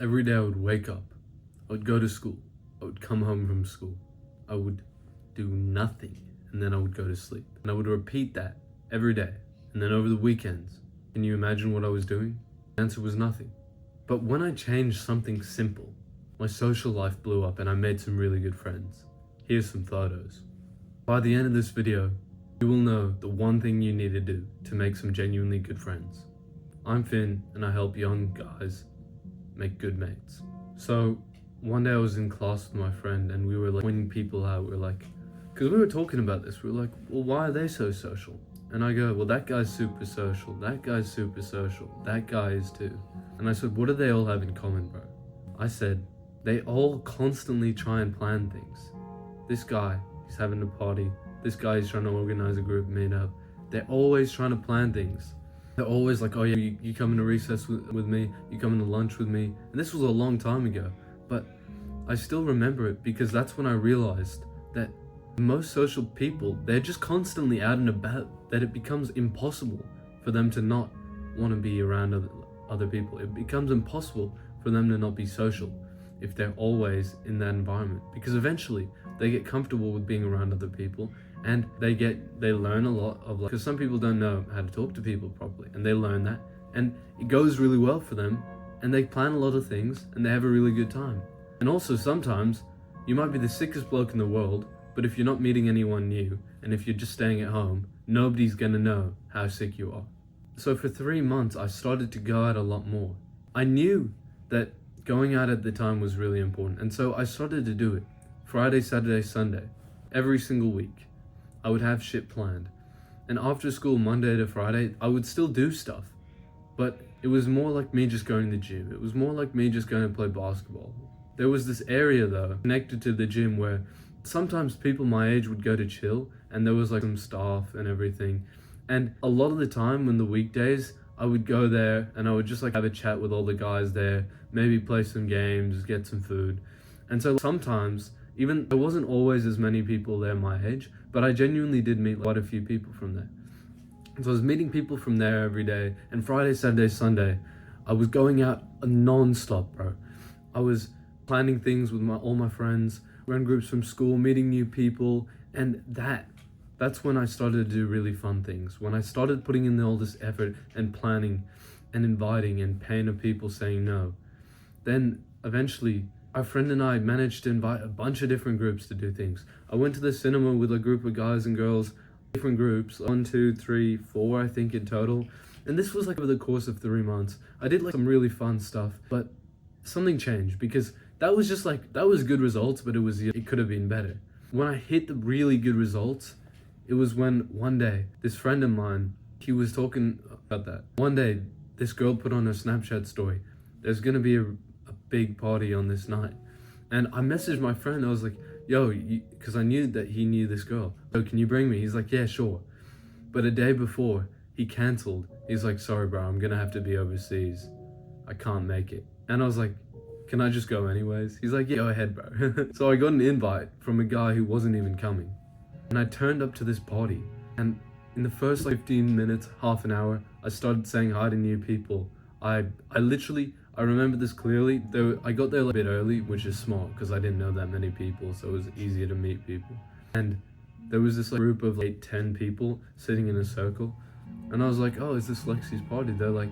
Every day I would wake up, I would go to school, I would come home from school, I would do nothing, and then I would go to sleep. And I would repeat that every day. And then over the weekends, can you imagine what I was doing? The answer was nothing. But when I changed something simple, my social life blew up and I made some really good friends. Here's some photos. By the end of this video, you will know the one thing you need to do to make some genuinely good friends. I'm Finn and I help young guys make good mates. So one day I was in class with my friend and we were like pointing people out. We were like, because we were talking about this, we were like, well, why are they so social? And I go, well, that guy's super social, that guy's super social, that guy is too. And I said, what do they all have in common, bro? I said, they all constantly try and plan things. This guy, he's having a party. This guy is trying to organize a group meetup. They're always trying to plan things. They're always like, oh yeah, you come into recess with me, you come into lunch with me. And this was a long time ago, but I still remember it because that's when I realized that most social people, they're just constantly out and about, that it becomes impossible for them to not want to be around other people. It becomes impossible for them to not be social if they're always in that environment, because eventually they get comfortable with being around other people and they learn a lot of, like, because some people don't know how to talk to people properly, and they learn that and it goes really well for them and they plan a lot of things and they have a really good time. And also sometimes you might be the sickest bloke in the world, but if you're not meeting anyone new and if you're just staying at home, nobody's gonna know how sick you are. So for 3 months I started to go out a lot more. I knew that going out at the time was really important, and so I started to do it. Friday, Saturday, Sunday, every single week. I would have shit planned. And after school, Monday to Friday, I would still do stuff. But it was more like me just going to the gym. It was more like me just going to play basketball. There was this area though, connected to the gym, where sometimes people my age would go to chill, and there was like some staff and everything. And a lot of the time when the weekdays, I would go there and I would just like have a chat with all the guys there, maybe play some games, get some food. And so sometimes, even there wasn't always as many people there my age, but I genuinely did meet quite a few people from there. So I was meeting people from there every day, and Friday, Saturday, Sunday, I was going out non-stop, bro. I was planning things with all my friends, run groups from school, meeting new people, and that's when I started to do really fun things. When I started putting in all this effort and planning and inviting and paying of people saying no, then eventually our friend and I managed to invite a bunch of different groups to do things. I went to the cinema with a group of guys and girls, different groups, 1, 2, 3, 4, I think in total. And this was like over the course of 3 months. I did like some really fun stuff, but something changed because that was just like, that was good results, but it could have been better. When I hit the really good results, it was when one day, this friend of mine, he was talking about that. One day, this girl put on her Snapchat story, there's gonna be a big party on this night. And I messaged my friend, I was like, yo, because I knew that he knew this girl. So can you bring me? He's like, yeah, sure. But a day before, he canceled. He's like, sorry bro, I'm gonna have to be overseas. I can't make it. And I was like, can I just go anyways? He's like, yeah, go ahead bro. So I got an invite from a guy who wasn't even coming. And I turned up to this party, and in the first like 15 minutes, half an hour, I started saying hi to new people. I remember this clearly, though I got there a bit early, which is smart because I didn't know that many people, so it was easier to meet people. And there was this like, group of like 10 people sitting in a circle, and I was like, oh, is this Lexi's party? They're like,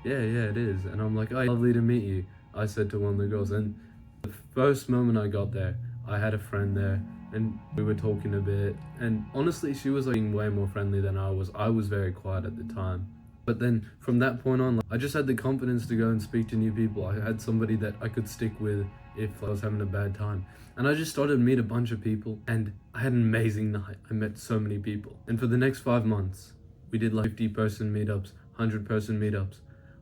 yeah, it is. And I'm like, oh, lovely to meet you, I said to one of the girls. And the first moment I got there, I had a friend there, and we were talking a bit, and honestly she was like being way more friendly than I was. I was very quiet at the time. But then from that point on, like, I just had the confidence to go and speak to new people. I had somebody that I could stick with if I was having a bad time. And I just started to meet a bunch of people, and I had an amazing night. I met so many people. And for the next 5 months, we did like 50-person meetups, 100-person meetups.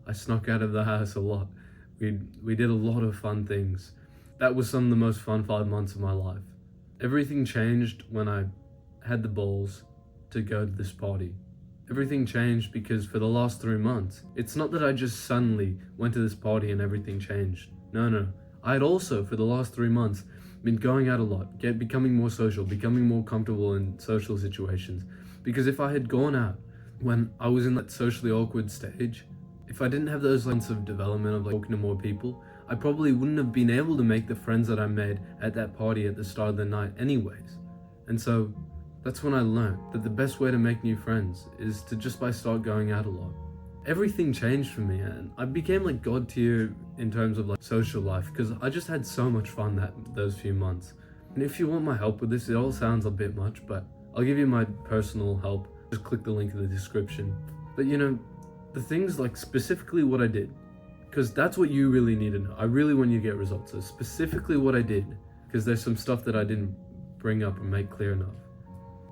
I snuck out of the house a lot. We did a lot of fun things. That was some of the most fun 5 months of my life. Everything changed when I had the balls to go to this party. Everything changed because for the last 3 months, it's not that I just suddenly went to this party and everything changed. No. I had also, for the last 3 months, been going out a lot, becoming more social, becoming more comfortable in social situations. Because if I had gone out when I was in that socially awkward stage, if I didn't have those lines of development of like talking to more people, I probably wouldn't have been able to make the friends that I made at that party at the start of the night anyways. And so that's when I learned that the best way to make new friends is to just by start going out a lot. Everything changed for me, and I became like God tier in terms of like social life, because I just had so much fun those few months. And if you want my help with this, it all sounds a bit much, but I'll give you my personal help. Just click the link in the description. But the things like specifically what I did, because that's what you really need to know. I really want you to get results. So specifically what I did, because there's some stuff that I didn't bring up and make clear enough.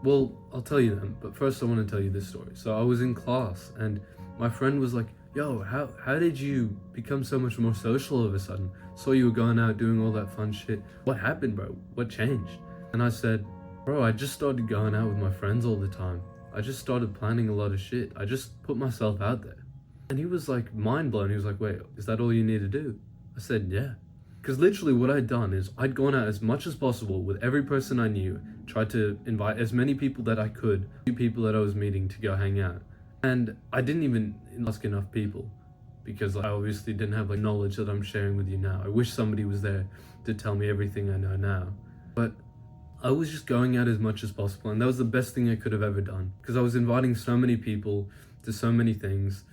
Well, I'll tell you them, but first I want to tell you this story. So I was in class and my friend was like, yo, how did you become so much more social all of a sudden? Saw you were going out doing all that fun shit. What happened, bro? What changed? And I said, bro, I just started going out with my friends all the time. I just started planning a lot of shit. I just put myself out there. And he was like mind blown. He was like, wait, is that all you need to do? I said, yeah. Because literally what I'd done is I'd gone out as much as possible with every person I knew, tried to invite as many people that I could, people that I was meeting to go hang out. And I didn't even ask enough people because I obviously didn't have like knowledge that I'm sharing with you now. I wish somebody was there to tell me everything I know now. But I was just going out as much as possible, and that was the best thing I could have ever done because I was inviting so many people to so many things.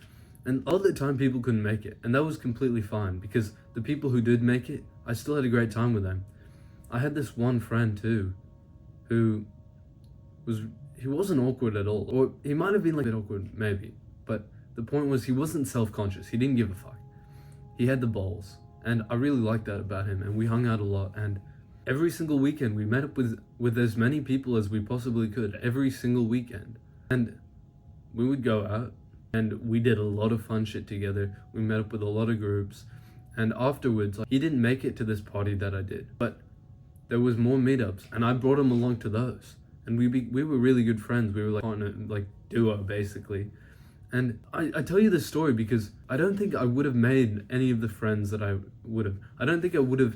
And all the time people couldn't make it, and that was completely fine because the people who did make it, I still had a great time with them. I had this one friend too, he wasn't awkward at all, or he might have been like a bit awkward maybe, but the point was he wasn't self-conscious. He didn't give a fuck. He had the balls, and I really liked that about him. And we hung out a lot, and every single weekend we met up with as many people as we possibly could every single weekend, and we would go out. And we did a lot of fun shit together. We met up with a lot of groups. And afterwards, he didn't make it to this party that I did. But there was more meetups, and I brought him along to those. And we were really good friends. We were like partner, like duo, basically. And I tell you this story because I don't think I would have made any of the friends that I would have. I don't think I would have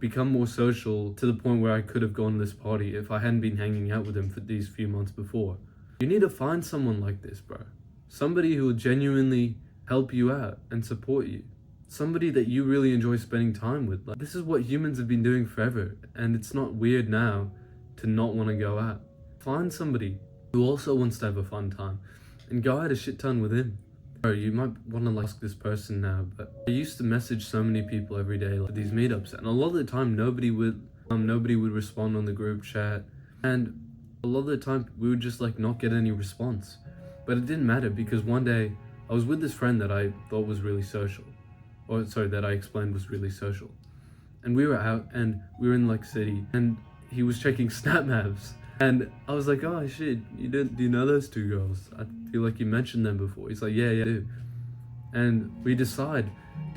become more social to the point where I could have gone to this party if I hadn't been hanging out with him for these few months before. You need to find someone like this, bro. Somebody who will genuinely help you out and support you. Somebody that you really enjoy spending time with. Like, this is what humans have been doing forever, and it's not weird now to not want to go out. Find somebody who also wants to have a fun time and go out a shit ton with him. Bro, you might want to ask this person now, but I used to message so many people every day like these meetups, and a lot of the time nobody would respond on the group chat, and a lot of the time we would just like not get any response. But it didn't matter because one day I was with this friend that I thought was really social. That I explained was really social. And we were out and we were in like city and he was checking Snap Maps. And I was like, oh shit, do you know those two girls? I feel like you mentioned them before. He's like, yeah, I do. And we decide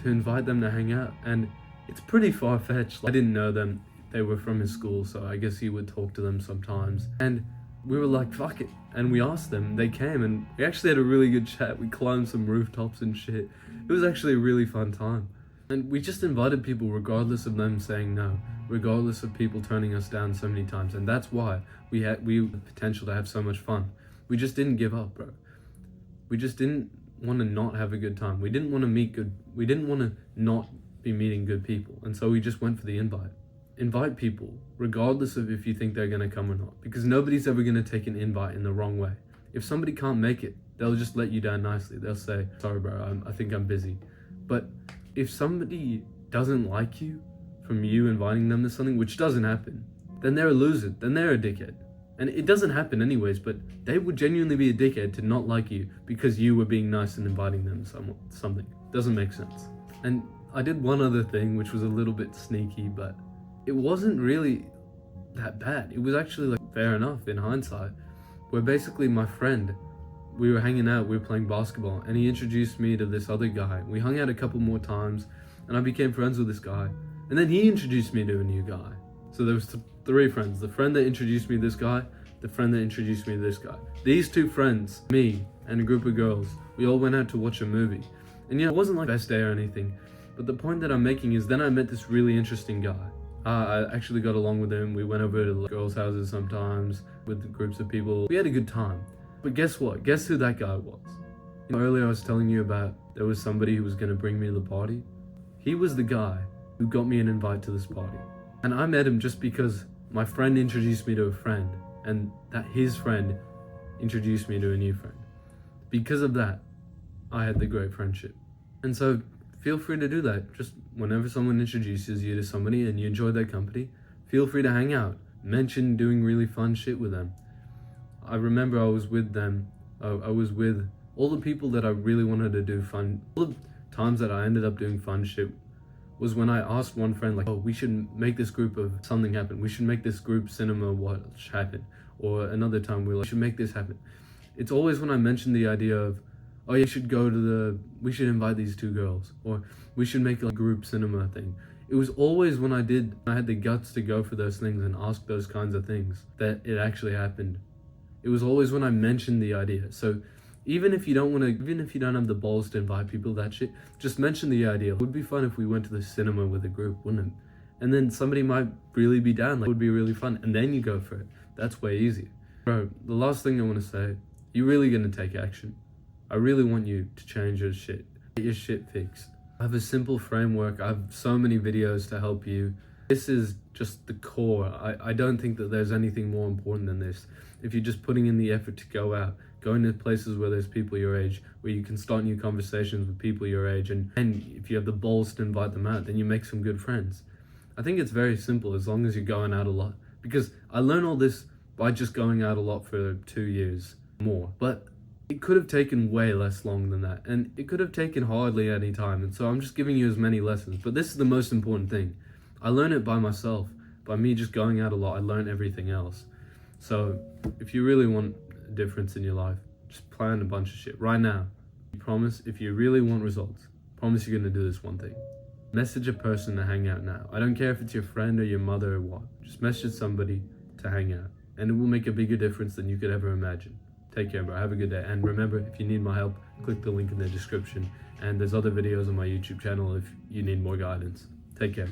to invite them to hang out. And it's pretty far-fetched. I didn't know them. They were from his school, so I guess he would talk to them sometimes. And we were like, fuck it. And we asked them, they came, and we actually had a really good chat. We climbed some rooftops and shit. It was actually a really fun time. And we just invited people regardless of them saying no, regardless of people turning us down so many times. And that's why we had the potential to have so much fun. We just didn't give up, bro. We just didn't want to not have a good time. We didn't want to not be meeting good people. And so we just went for the invite. Invite people, regardless of if you think they're going to come or not, because nobody's ever going to take an invite in the wrong way. If somebody can't make it, they'll just let you down nicely. They'll say, sorry bro, I think I'm busy. But if somebody doesn't like you from you inviting them to something, which doesn't happen, then they're a loser, then they're a dickhead. And it doesn't happen anyways, but they would genuinely be a dickhead to not like you because you were being nice and inviting them something. Doesn't make sense. And I did one other thing, which was a little bit sneaky, but it wasn't really that bad. It was actually like fair enough in hindsight, where basically my friend, we were hanging out, we were playing basketball, and he introduced me to this other guy. We hung out a couple more times, and I became friends with this guy. And then he introduced me to a new guy. So there was three friends. The friend that introduced me to this guy, the friend that introduced me to this guy. These two friends, me and a group of girls, we all went out to watch a movie. And it wasn't like best day or anything, but the point that I'm making is then I met this really interesting guy. I actually got along with him. We went over to the girls' houses sometimes with groups of people. We had a good time. But guess what? Guess who that guy was? Earlier I was telling you about there was somebody who was going to bring me to the party. He was the guy who got me an invite to this party. And I met him just because my friend introduced me to a friend, and that his friend introduced me to a new friend. Because of that, I had the great friendship. And so feel free to do that. Just whenever someone introduces you to somebody and you enjoy their company, feel free to hang out. Mention doing really fun shit with them. I remember I was with them. I was with all the people that I really wanted to do fun. All the times that I ended up doing fun shit was when I asked one friend, like, oh, we should make this group of something happen. We should make this group cinema watch happen. Or another time we should make this happen. It's always when I mention the idea of, oh, you should we should invite these two girls, or we should make a group cinema thing. It was always when I had the guts to go for those things and ask those kinds of things that it actually happened. It was always when I mentioned the idea. So even if you don't have the balls to invite people to that shit, just mention the idea. It would be fun if we went to the cinema with a group, wouldn't it? And then somebody might really be down, like, it would be really fun. And then you go for it. That's way easier. Bro, the last thing I want to say, you're really going to take action. I really want you to change your shit. Get your shit fixed. I have a simple framework. I have so many videos to help you. This is just the core. I don't think that there's anything more important than this. If you're just putting in the effort to go out, going to places where there's people your age, where you can start new conversations with people your age, and if you have the balls to invite them out, then you make some good friends. I think it's very simple as long as you're going out a lot. Because I learned all this by just going out a lot for 2 years more. But it could have taken way less long than that. And it could have taken hardly any time. And so I'm just giving you as many lessons. But this is the most important thing. I learned it by myself. By me just going out a lot, I learned everything else. So if you really want a difference in your life, just plan a bunch of shit right now. You promise, if you really want results, promise you're going to do this one thing. Message a person to hang out now. I don't care if it's your friend or your mother or what. Just message somebody to hang out. And it will make a bigger difference than you could ever imagine. Take care, bro. Have a good day. And remember, if you need my help, click the link in the description. And there's other videos on my YouTube channel if you need more guidance. Take care.